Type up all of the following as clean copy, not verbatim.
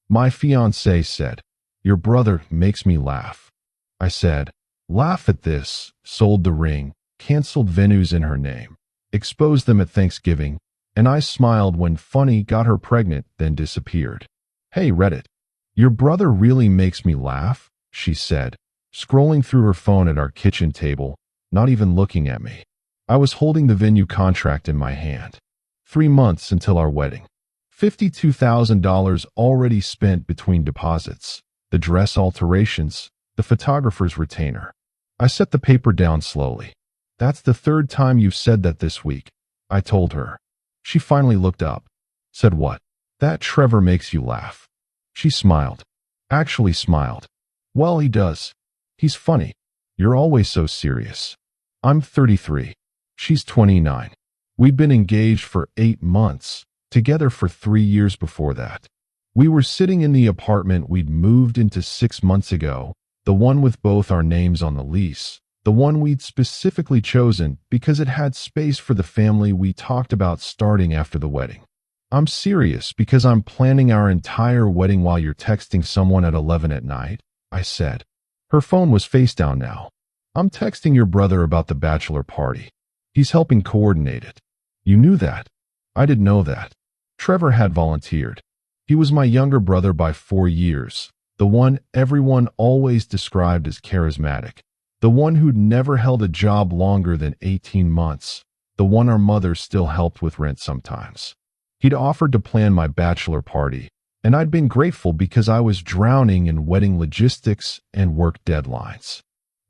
My fiancée said, "Your brother makes me laugh." I said, "Laugh at this," sold the ring, canceled venues in her name, exposed them at Thanksgiving, and I smiled when funny got her pregnant, then disappeared. "Hey, Reddit. Your brother really makes me laugh," she said, scrolling through her phone at our kitchen table, not even looking at me. I was holding the venue contract in my hand. 3 months until our wedding. $52,000 already spent between deposits, the dress alterations, the photographer's retainer. I set the paper down slowly. "That's the 3rd time you've said that this week," I told her. She finally looked up. "Said what?" "That Trevor makes you laugh." She smiled. Actually smiled. "Well, he does. He's funny. You're always so serious." I'm 33. She's 29. We'd been engaged for 8 months, together for 3 years before that. We were sitting in the apartment we'd moved into 6 months ago, the one with both our names on the lease, the one we'd specifically chosen because it had space for the family we talked about starting after the wedding. "I'm serious because I'm planning our entire wedding while you're texting someone at 11 at night," I said. Her phone was face down now. "I'm texting your brother about the bachelor party. He's helping coordinate it." "You knew that?" "I didn't know that." Trevor had volunteered. He was my younger brother by 4 years, the one everyone always described as charismatic, the one who'd never held a job longer than 18 months, the one our mother still helped with rent sometimes. He'd offered to plan my bachelor party, and I'd been grateful because I was drowning in wedding logistics and work deadlines.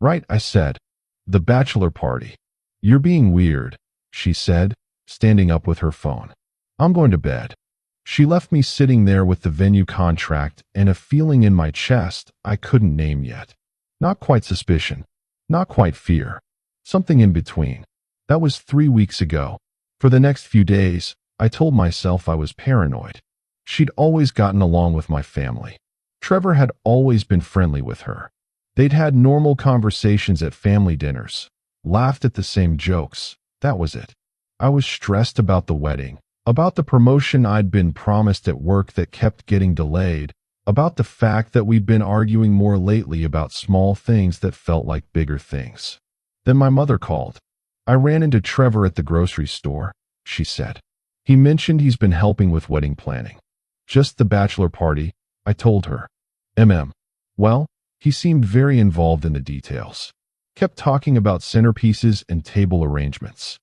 "Right," I said. "The bachelor party." "You're being weird," she said, standing up with her phone. "I'm going to bed." She left me sitting there with the venue contract and a feeling in my chest I couldn't name yet. Not quite suspicion. Not quite fear. Something in between. That was 3 weeks ago. For the next few days, I told myself I was paranoid. She'd always gotten along with my family. Trevor had always been friendly with her. They'd had normal conversations at family dinners, laughed at the same jokes. That was it. I was stressed about the wedding, about the promotion I'd been promised at work that kept getting delayed, about the fact that we'd been arguing more lately about small things that felt like bigger things. Then my mother called. "I ran into Trevor at the grocery store," she said. "He mentioned he's been helping with wedding planning." "Just the bachelor party," I told her. Well, he seemed very involved in the details. Kept talking about centerpieces and table arrangements.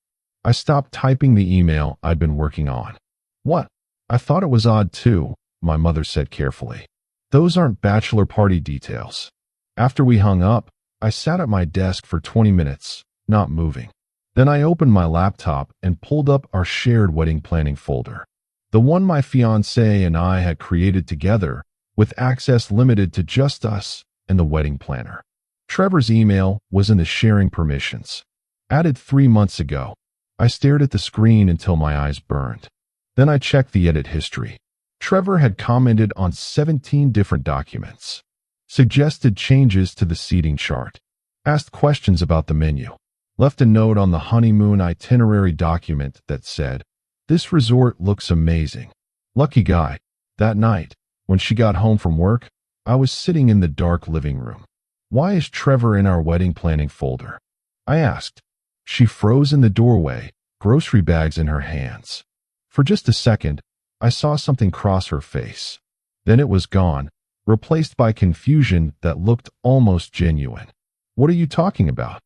I stopped typing the email I'd been working on. "What?" "I thought it was odd too," my mother said carefully. "Those aren't bachelor party details." After we hung up, I sat at my desk for 20 minutes, not moving. Then I opened my laptop and pulled up our shared wedding planning folder. The one my fiancée and I had created together, with access limited to just us and the wedding planner. Trevor's email was in the sharing permissions. Added 3 months ago. I stared at the screen until my eyes burned. Then I checked the edit history. Trevor had commented on 17 different documents. Suggested changes to the seating chart. Asked questions about the menu. Left a note on the honeymoon itinerary document that said, "This resort looks amazing." Lucky guy. That night, when she got home from work, I was sitting in the dark living room. "Why is Trevor in our wedding planning folder?" I asked. She froze in the doorway, grocery bags in her hands. For just a second, I saw something cross her face. Then it was gone, replaced by confusion that looked almost genuine. "What are you talking about?"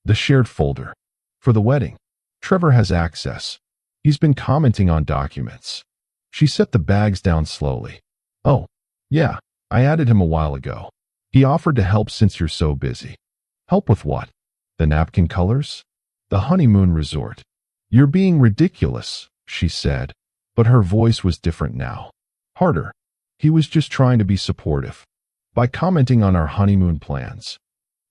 "The shared folder. For the wedding. Trevor has access. He's been commenting on documents." She set the bags down slowly. "Oh, yeah, I added him a while ago. He offered to help since you're so busy." "Help with what?" "The napkin colors? The honeymoon resort." "You're being ridiculous," she said, but her voice was different now. Harder. "He was just trying to be supportive. By commenting on our honeymoon plans."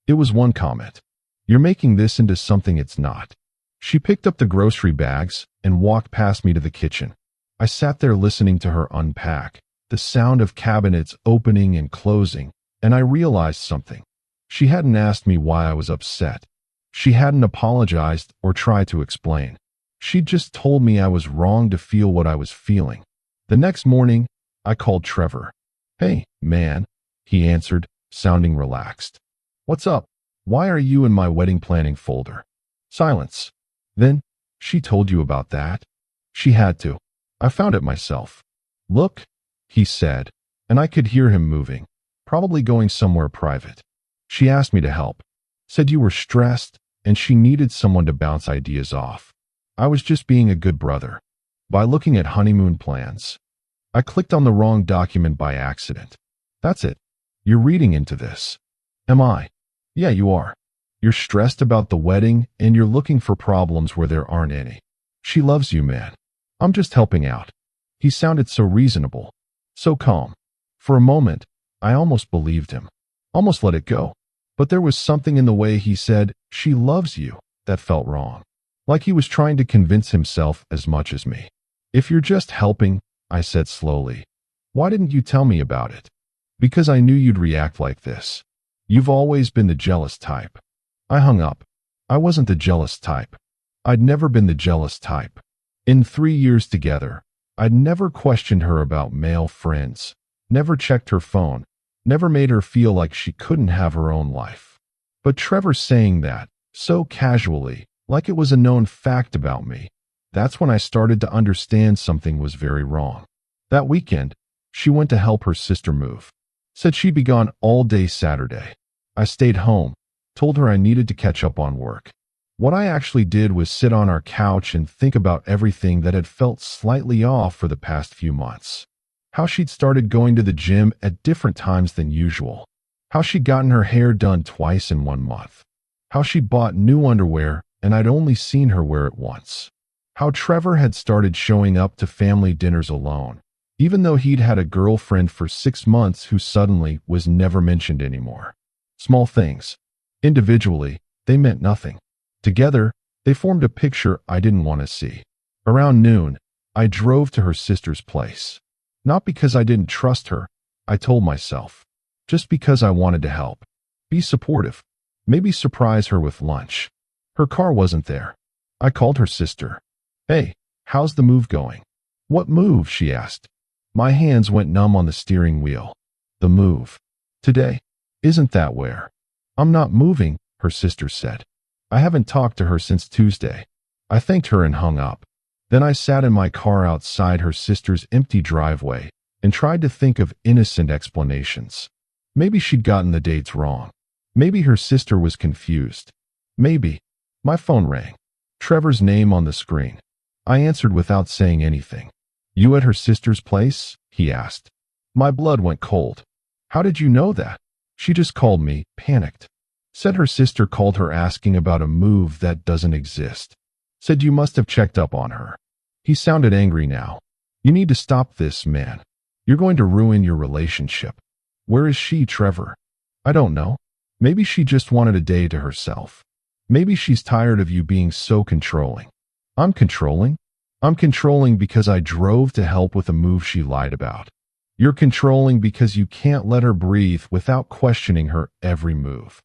It was one comment. "You're making this into something it's not." She picked up the grocery bags and walked past me to the kitchen. I sat there listening to her unpack, the sound of cabinets opening and closing, and I realized something. She hadn't asked me why I was upset. She hadn't apologized or tried to explain. She'd just told me I was wrong to feel what I was feeling. The next morning, I called Trevor. "Hey, man," he answered, sounding relaxed. "What's up? Why are you in my wedding planning folder?" Silence. "Then, she told you about that?" "She had to. I found it myself." "Look," he said, and I could hear him moving, probably going somewhere private. "She asked me to help. Said you were stressed, and she needed someone to bounce ideas off. I was just being a good brother." By looking at honeymoon plans, I clicked on the wrong document by accident. "That's it. You're reading into this." "Am I?" "Yeah, you are. You're stressed about the wedding, and you're looking for problems where there aren't any. She loves you, man. I'm just helping out." He sounded so reasonable, so calm. For a moment, I almost believed him, almost let it go. But there was something in the way he said, "She loves you," that felt wrong. Like he was trying to convince himself as much as me. "If you're just helping," I said slowly, "why didn't you tell me about it?" "Because I knew you'd react like this. You've always been the jealous type." I hung up. I wasn't the jealous type. I'd never been the jealous type. In 3 years together, I'd never questioned her about male friends, never checked her phone, never made her feel like she couldn't have her own life. But Trevor saying that, so casually, like it was a known fact about me, that's when I started to understand something was very wrong. That weekend, she went to help her sister move. Said she'd be gone all day Saturday. I stayed home, told her I needed to catch up on work. What I actually did was sit on our couch and think about everything that had felt slightly off for the past few months. How she'd started going to the gym at different times than usual. How she'd gotten her hair done twice in 1 month. How she'd bought new underwear and I'd only seen her wear it once. How Trevor had started showing up to family dinners alone, even though he'd had a girlfriend for 6 months who suddenly was never mentioned anymore. Small things. Individually, they meant nothing. Together, they formed a picture I didn't want to see. Around noon, I drove to her sister's place. Not because I didn't trust her, I told myself. Just because I wanted to help. Be supportive. Maybe surprise her with lunch. Her car wasn't there. I called her sister. "Hey, how's the move going?" "What move?" she asked. My hands went numb on the steering wheel. "The move. Today. Isn't that where?" "I'm not moving," her sister said. I haven't talked to her since Tuesday. I thanked her and hung up. Then I sat in my car outside her sister's empty driveway and tried to think of innocent explanations. Maybe she'd gotten the dates wrong. Maybe her sister was confused. Maybe. My phone rang. Trevor's name on the screen. I answered without saying anything. "You at her sister's place?" he asked. My blood went cold. "How did you know that?" "She just called me, panicked. Said her sister called her asking about a move that doesn't exist. Said you must have checked up on her." He sounded angry now. "You need to stop this, man. You're going to ruin your relationship." "Where is she, Trevor?" "I don't know. Maybe she just wanted a day to herself. Maybe she's tired of you being so controlling." "I'm controlling? I'm controlling because I drove to help with a move she lied about. You're controlling because you can't let her breathe without questioning her every move."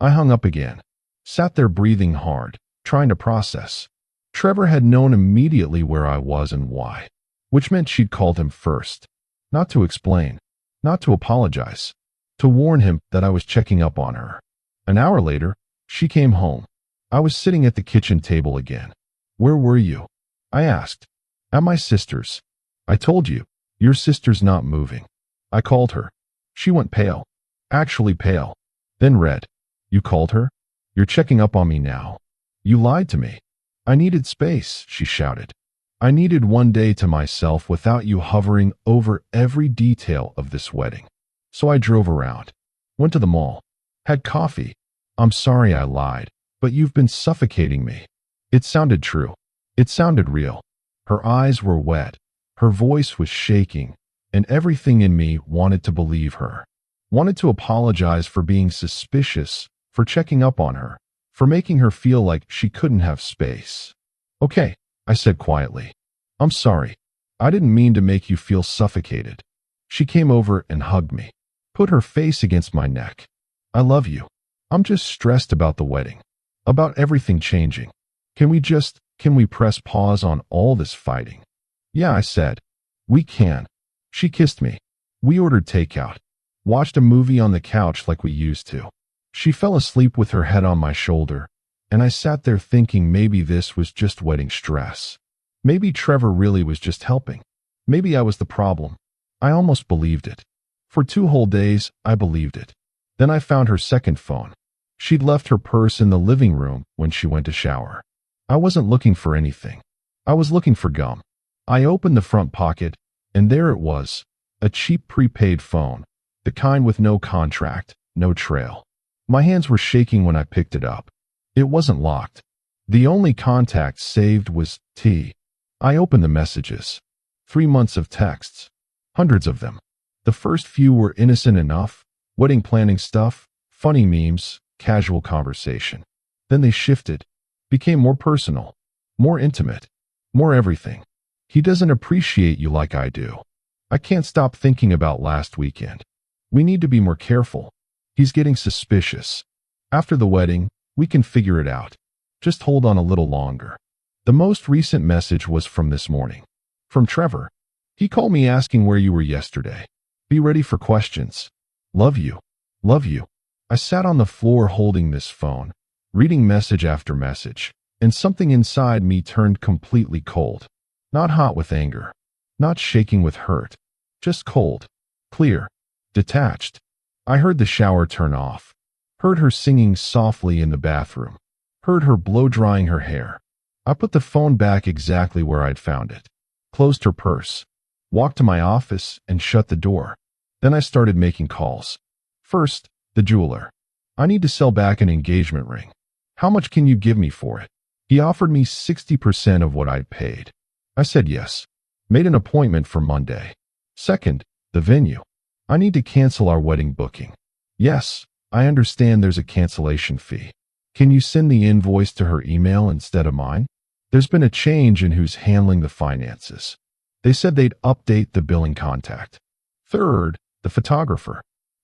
I hung up again. Sat there breathing hard, trying to process. Trevor had known immediately where I was and why, which meant she'd called him first. Not to explain, not to apologize, to warn him that I was checking up on her. An hour later, she came home. I was sitting at the kitchen table again. "Where were you?" I asked. "At my sister's." "I told you, your sister's not moving." I called her. She went pale. Actually pale. Then red. "You called her? You're checking up on me now. You lied to me." "I needed space," she shouted. "I needed 1 day to myself without you hovering over every detail of this wedding." So I drove around. Went to the mall. Had coffee. "I'm sorry I lied, but you've been suffocating me." It sounded true. It sounded real. Her eyes were wet. Her voice was shaking, and everything in me wanted to believe her. Wanted to apologize for being suspicious, for checking up on her, for making her feel like she couldn't have space. "Okay," I said quietly. "I'm sorry. I didn't mean to make you feel suffocated." She came over and hugged me. Put her face against my neck. "I love you. I'm just stressed about the wedding. About everything changing. Can we press pause on all this fighting?" "Yeah," I said. "We can." She kissed me. We ordered takeout, watched a movie on the couch like we used to. She fell asleep with her head on my shoulder, and I sat there thinking maybe this was just wedding stress. Maybe Trevor really was just helping. Maybe I was the problem. I almost believed it. For 2 whole days, I believed it. Then I found her second phone. She'd left her purse in the living room when she went to shower. I wasn't looking for anything. I was looking for gum. I opened the front pocket, and there it was, a cheap prepaid phone, the kind with no contract, no trail. My hands were shaking when I picked it up. It wasn't locked. The only contact saved was T. I opened the messages. 3 months of texts. Hundreds of them. The first few were innocent enough, wedding planning stuff, funny memes, casual conversation. Then they shifted, became more personal, more intimate, more everything. He doesn't appreciate you like I do. I can't stop thinking about last weekend. We need to be more careful. He's getting suspicious. After the wedding, we can figure it out. Just hold on a little longer. The most recent message was from this morning. From Trevor. He called me asking where you were yesterday. Be ready for questions. Love you. Love you. I sat on the floor holding this phone, reading message after message, and something inside me turned completely cold. Not hot with anger. Not shaking with hurt. Just cold. Clear. Detached. I heard the shower turn off. Heard her singing softly in the bathroom. Heard her blow-drying her hair. I put the phone back exactly where I'd found it. Closed her purse. Walked to my office and shut the door. Then I started making calls. First, the jeweler. I need to sell back an engagement ring. How much can you give me for it? He offered me 60% of what I'd paid. I said yes. Made an appointment for Monday. Second, the venue. I need to cancel our wedding booking. Yes, I understand there's a cancellation fee. Can you send the invoice to her email instead of mine? There's been a change in who's handling the finances. They said they'd update the billing contact. Third, the photographer,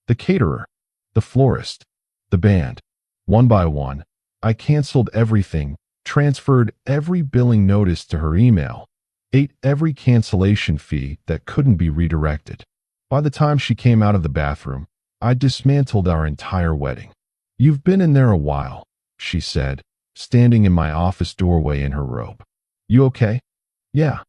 the caterer, the florist, the band. One by one, I canceled everything, transferred every billing notice to her email, ate every cancellation fee that couldn't be redirected. By the time she came out of the bathroom, I dismantled our entire wedding. You've been in there a while, she said, standing in my office doorway in her robe. You okay? Yeah,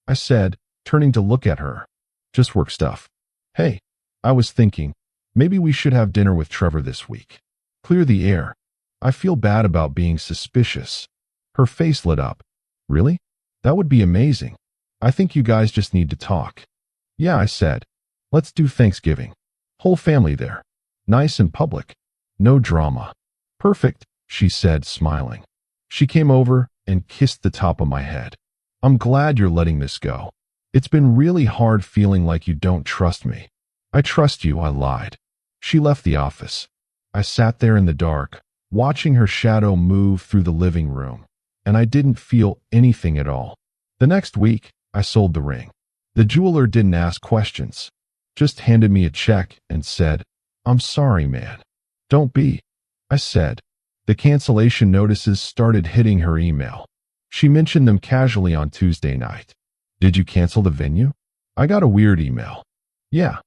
I said, turning to look at her. Just work stuff. Hey, I was thinking, maybe we should have dinner with Trevor this week. Clear the air. I feel bad about being suspicious. Her face lit up. Really? That would be amazing. I think you guys just need to talk. Yeah, I said. Let's do Thanksgiving. Whole family there. Nice and public. No drama. Perfect, she said, smiling. She came over and kissed the top of my head. I'm glad you're letting this go. It's been really hard feeling like you don't trust me. I trust you, I lied. She left the office. I sat there in the dark, watching her shadow move through the living room, and I didn't feel anything at all. The next week, I sold the ring. The jeweler didn't ask questions, just handed me a check and said, I'm sorry, man. Don't be. I said. The cancellation notices started hitting her email. She mentioned them casually on Tuesday night. Did you cancel the venue? I got a weird email. Yeah,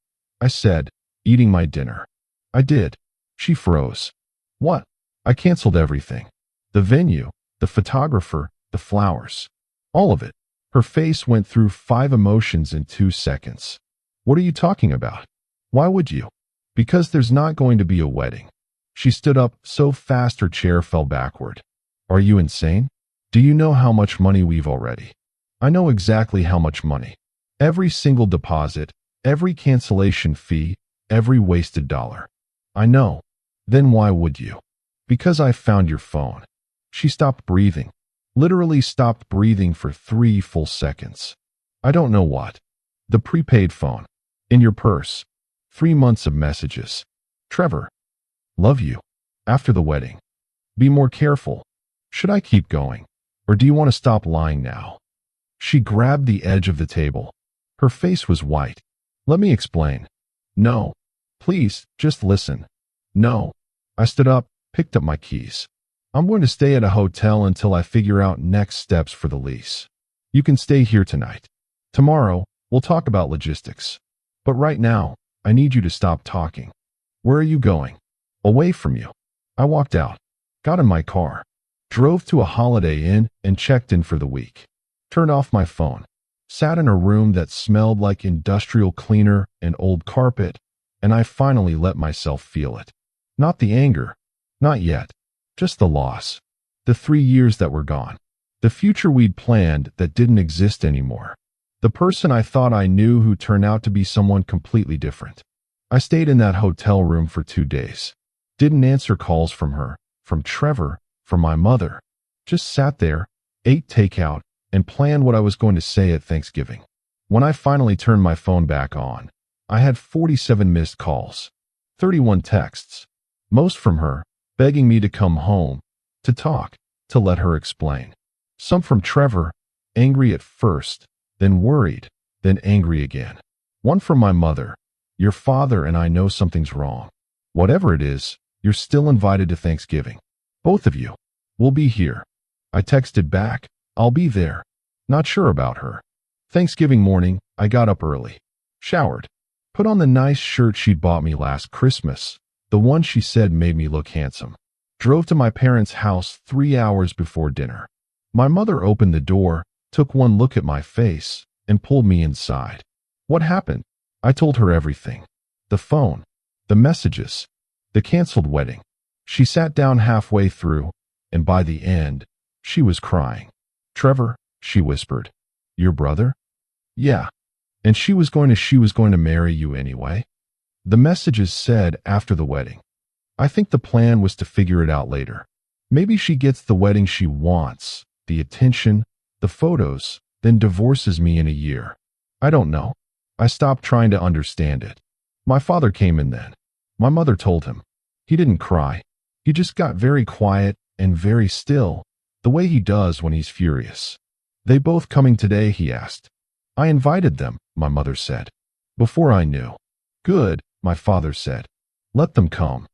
I said, eating my dinner. I did. She froze. What? I canceled everything. The venue, the photographer, the flowers. All of it. Her face went through 5 emotions in 2 seconds. What are you talking about? Why would you? Because there's not going to be a wedding. She stood up so fast her chair fell backward. Are you insane? Do you know how much money we've already? I know exactly how much money. Every single deposit, every cancellation fee, every wasted dollar. I know. Then why would you? Because I found your phone. She stopped breathing. Literally stopped breathing for 3 full seconds. I don't know what. The prepaid phone. In your purse. 3 months of messages. Trevor. Love you. After the wedding. Be more careful. Should I keep going? Or do you want to stop lying now? She grabbed the edge of the table. Her face was white. Let me explain. No. Please, just listen. No. I stood up, picked up my keys. I'm going to stay at a hotel until I figure out next steps for the lease. You can stay here tonight. Tomorrow, we'll talk about logistics. But right now, I need you to stop talking. Where are you going? Away from you. I walked out, got in my car, drove to a Holiday Inn and checked in for the week. Turned off my phone, sat in a room that smelled like industrial cleaner and old carpet, and I finally let myself feel it. Not the anger, not yet, just the loss. The 3 years that were gone. The future we'd planned that didn't exist anymore. The person I thought I knew who turned out to be someone completely different. I stayed in that hotel room for 2 days. Didn't answer calls from her, from Trevor, from my mother. Just sat there, ate takeout, and planned what I was going to say at Thanksgiving. When I finally turned my phone back on, I had 47 missed calls, 31 texts, most from her, begging me to come home, to talk, to let her explain. Some from Trevor, angry at first, then worried, then angry again. One from my mother, your father and I know something's wrong. Whatever it is, you're still invited to Thanksgiving. Both of you. We'll be here. I texted back, I'll be there. Not sure about her. Thanksgiving morning, I got up early, showered, put on the nice shirt she'd bought me last Christmas, the one she said made me look handsome. Drove to my parents' house 3 hours before dinner. My mother opened the door, took one look at my face, and pulled me inside. What happened? I told her everything. The phone, the messages, the canceled wedding. She sat down halfway through, and by the end, she was crying. Trevor, she whispered. Your brother? Yeah. And she was going to marry you anyway? The messages said after the wedding. I think the plan was to figure it out later. Maybe she gets the wedding she wants, the attention, the photos, then divorces me in a year. I don't know. I stopped trying to understand it. My father came in then. My mother told him. He didn't cry. He just got very quiet and very still, the way he does when he's furious. They both coming today, he asked. I invited them, my mother said. Before I knew. Good, my father said. Let them come.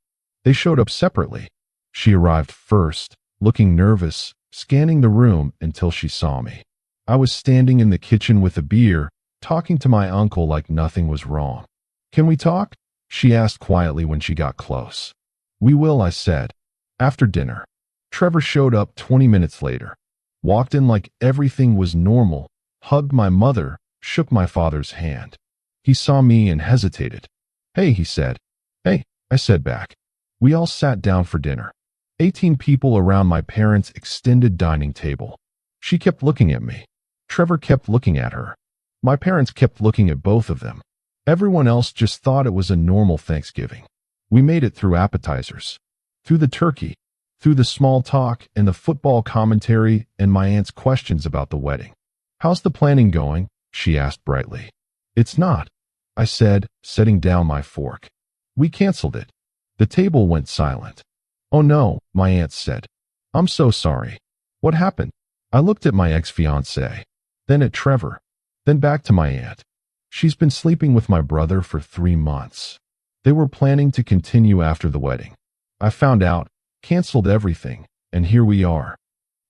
They showed up separately. She arrived first, looking nervous, scanning the room until she saw me. I was standing in the kitchen with a beer, talking to my uncle like nothing was wrong. Can we talk? She asked quietly when she got close. We will, I said. After dinner. Trevor showed up 20 minutes later. Walked in like everything was normal, hugged my mother, shook my father's hand. He saw me and hesitated. Hey, he said. Hey, I said back. We all sat down for dinner. 18 people around my parents' extended dining table. She kept looking at me. Trevor kept looking at her. My parents kept looking at both of them. Everyone else just thought it was a normal Thanksgiving. We made it through appetizers, through the turkey, through the small talk and the football commentary and my aunt's questions about the wedding. How's the planning going? She asked brightly. It's not, I said, setting down my fork. We canceled it. The table went silent. Oh no, my aunt said. I'm so sorry. What happened? I looked at my ex-fiancée, then at Trevor, then back to my aunt. She's been sleeping with my brother for 3 months. They were planning to continue after the wedding. I found out, canceled everything, and here we are.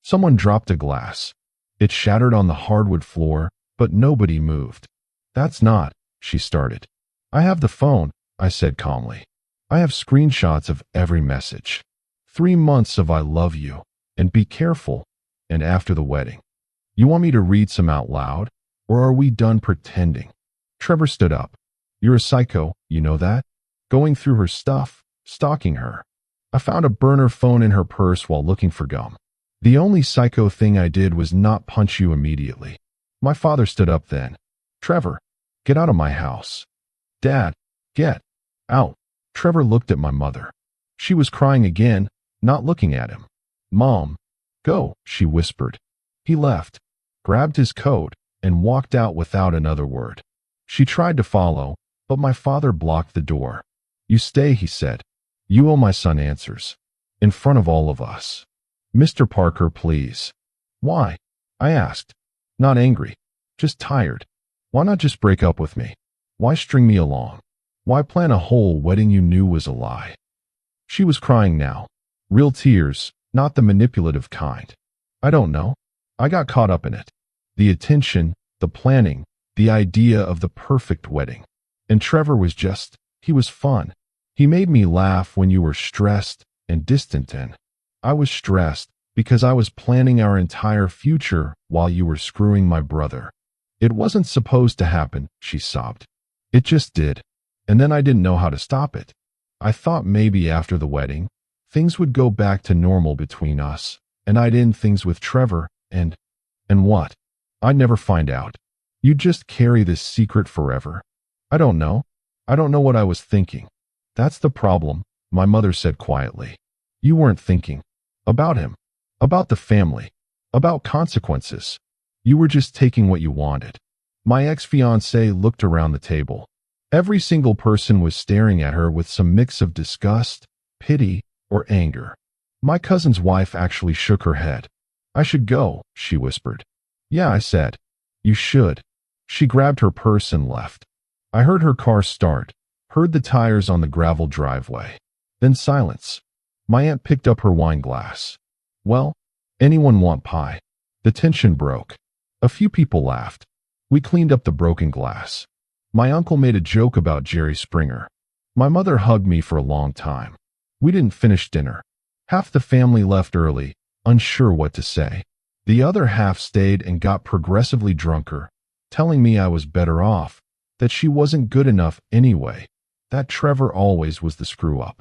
Someone dropped a glass. It shattered on the hardwood floor, but nobody moved. That's not, she started. I have the phone, I said calmly. I have screenshots of every message. 3 months of I love you, and be careful, and after the wedding. You want me to read some out loud, or are we done pretending? Trevor stood up. You're a psycho, you know that? Going through her stuff, stalking her. I found a burner phone in her purse while looking for gum. The only psycho thing I did was not punch you immediately. My father stood up then. Trevor, get out of my house. Dad, get out. Trevor looked at my mother. She was crying again, not looking at him. Mom, go, she whispered. He left, grabbed his coat, and walked out without another word. She tried to follow, but my father blocked the door. You stay, he said. You owe my son answers. In front of all of us. Mr. Parker, please. Why? I asked. Not angry. Just tired. Why not just break up with me? Why string me along? Why plan a whole wedding you knew was a lie? She was crying now. Real tears, not the manipulative kind. I don't know. I got caught up in it. The attention, the planning, the idea of the perfect wedding. And Trevor was he was fun. He made me laugh when you were stressed and distant, and I was stressed because I was planning our entire future while you were screwing my brother. It wasn't supposed to happen, she sobbed. It just did. And then I didn't know how to stop it. I thought maybe after the wedding, things would go back to normal between us, and I'd end things with Trevor, and what? I'd never find out. You'd just carry this secret forever. I don't know. I don't know what I was thinking. That's the problem, my mother said quietly. You weren't thinking about him, about the family, about consequences. You were just taking what you wanted. My ex-fiancé looked around the table. Every single person was staring at her with some mix of disgust, pity, or anger. My cousin's wife actually shook her head. I should go, she whispered. Yeah, I said. You should. She grabbed her purse and left. I heard her car start, heard the tires on the gravel driveway. Then silence. My aunt picked up her wine glass. Well, anyone want pie? The tension broke. A few people laughed. We cleaned up the broken glass. My uncle made a joke about Jerry Springer. My mother hugged me for a long time. We didn't finish dinner. Half the family left early, unsure what to say. The other half stayed and got progressively drunker, telling me I was better off, that she wasn't good enough anyway, that Trevor always was the screw-up.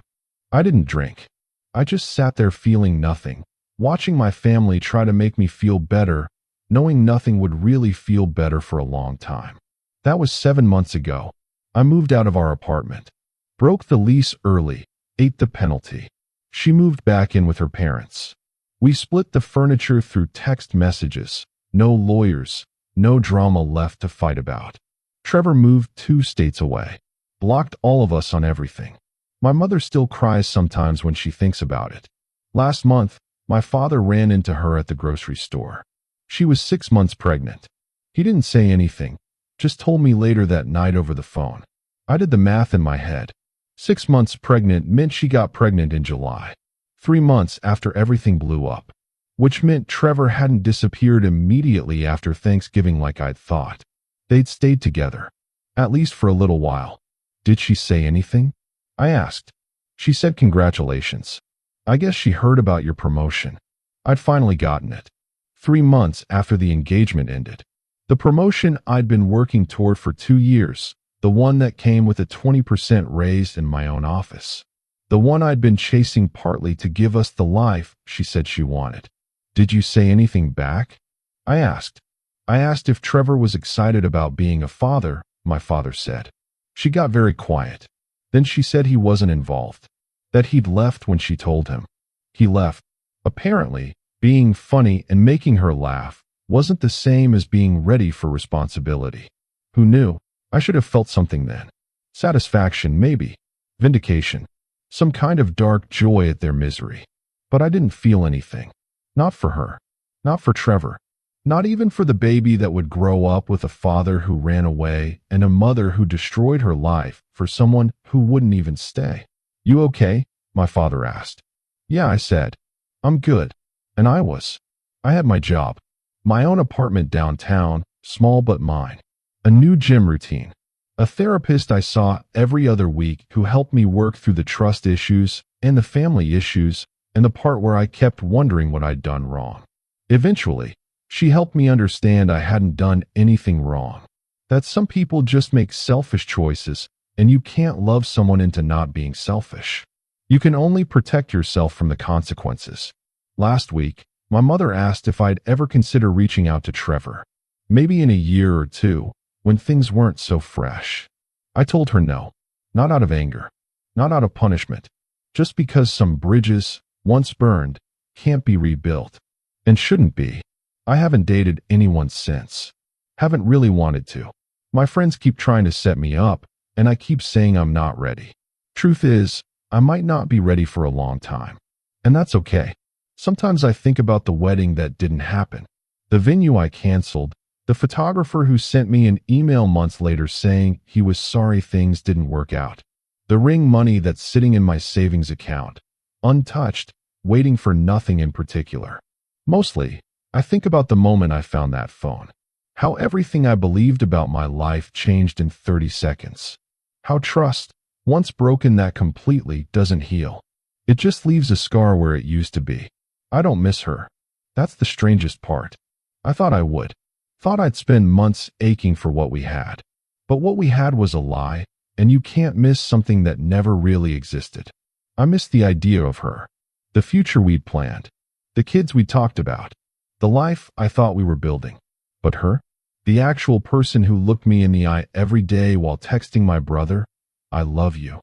I didn't drink. I just sat there feeling nothing, watching my family try to make me feel better, knowing nothing would really feel better for a long time. That was 7 months ago. I moved out of our apartment, broke the lease early, ate the penalty. She moved back in with her parents. We split the furniture through text messages, no lawyers, no drama left to fight about. Trevor moved 2 states away, blocked all of us on everything. My mother still cries sometimes when she thinks about it. Last month, my father ran into her at the grocery store. She was 6 months pregnant. He didn't say anything, just told me later that night over the phone. I did the math in my head. 6 months pregnant meant she got pregnant in July, 3 months after everything blew up, which meant Trevor hadn't disappeared immediately after Thanksgiving like I'd thought. They'd stayed together, at least for a little while. Did she say anything? I asked. She said congratulations. I guess she heard about your promotion. I'd finally gotten it. 3 months after the engagement ended. The promotion I'd been working toward for 2 years, the one that came with a 20% raise in my own office. The one I'd been chasing partly to give us the life she said she wanted. Did you say anything back? I asked. I asked if Trevor was excited about being a father, my father said. She got very quiet. Then she said he wasn't involved, that he'd left when she told him. He left. Apparently, being funny and making her laugh wasn't the same as being ready for responsibility. Who knew? I should have felt something then. Satisfaction, maybe. Vindication. Some kind of dark joy at their misery. But I didn't feel anything. Not for her. Not for Trevor. Not even for the baby that would grow up with a father who ran away and a mother who destroyed her life for someone who wouldn't even stay. You okay? My father asked. Yeah, I said. I'm good. And I was. I had my job. My own apartment downtown, small but mine. A new gym routine. A therapist I saw every other week who helped me work through the trust issues and the family issues and the part where I kept wondering what I'd done wrong. Eventually, she helped me understand I hadn't done anything wrong. That some people just make selfish choices and you can't love someone into not being selfish. You can only protect yourself from the consequences. Last week, my mother asked if I'd ever consider reaching out to Trevor. Maybe in a year or two, when things weren't so fresh. I told her no. Not out of anger. Not out of punishment. Just because some bridges, once burned, can't be rebuilt. And shouldn't be. I haven't dated anyone since. Haven't really wanted to. My friends keep trying to set me up, and I keep saying I'm not ready. Truth is, I might not be ready for a long time. And that's okay. Sometimes I think about the wedding that didn't happen. The venue I canceled. The photographer who sent me an email months later saying he was sorry things didn't work out. The ring money that's sitting in my savings account, untouched, waiting for nothing in particular. Mostly, I think about the moment I found that phone. How everything I believed about my life changed in 30 seconds. How trust, once broken that completely, doesn't heal. It just leaves a scar where it used to be. I don't miss her. That's the strangest part. I thought I would. Thought I'd spend months aching for what we had. But what we had was a lie, and you can't miss something that never really existed. I miss the idea of her. The future we'd planned. The kids we talked about. The life I thought we were building. But her? The actual person who looked me in the eye every day while texting my brother, "I love you."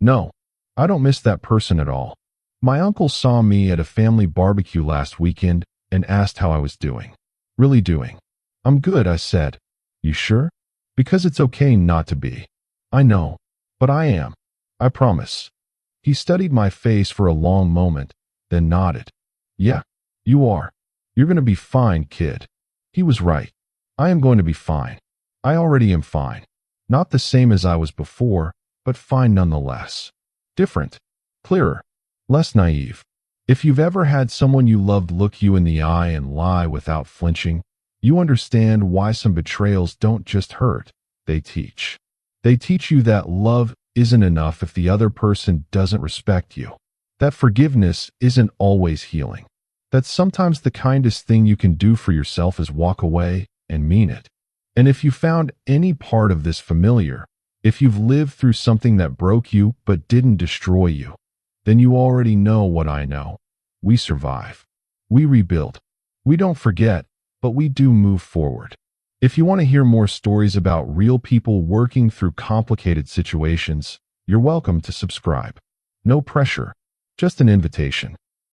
No, I don't miss that person at all. My uncle saw me at a family barbecue last weekend and asked how I was doing. Really doing. "I'm good," I said. "You sure?" "Because it's okay not to be." "I know, but I am. I promise." He studied my face for a long moment, then nodded. "Yeah, you are. You're going to be fine, kid." He was right. I am going to be fine. I already am fine. Not the same as I was before, but fine nonetheless. Different. Clearer. Less naive. If you've ever had someone you loved look you in the eye and lie without flinching, you understand why some betrayals don't just hurt, they teach. They teach you that love isn't enough if the other person doesn't respect you. That forgiveness isn't always healing. That sometimes the kindest thing you can do for yourself is walk away and mean it. And if you found any part of this familiar, if you've lived through something that broke you but didn't destroy you, then you already know what I know. We survive. We rebuild. We don't forget, but we do move forward. If you want to hear more stories about real people working through complicated situations, you're welcome to subscribe. No pressure, just an invitation.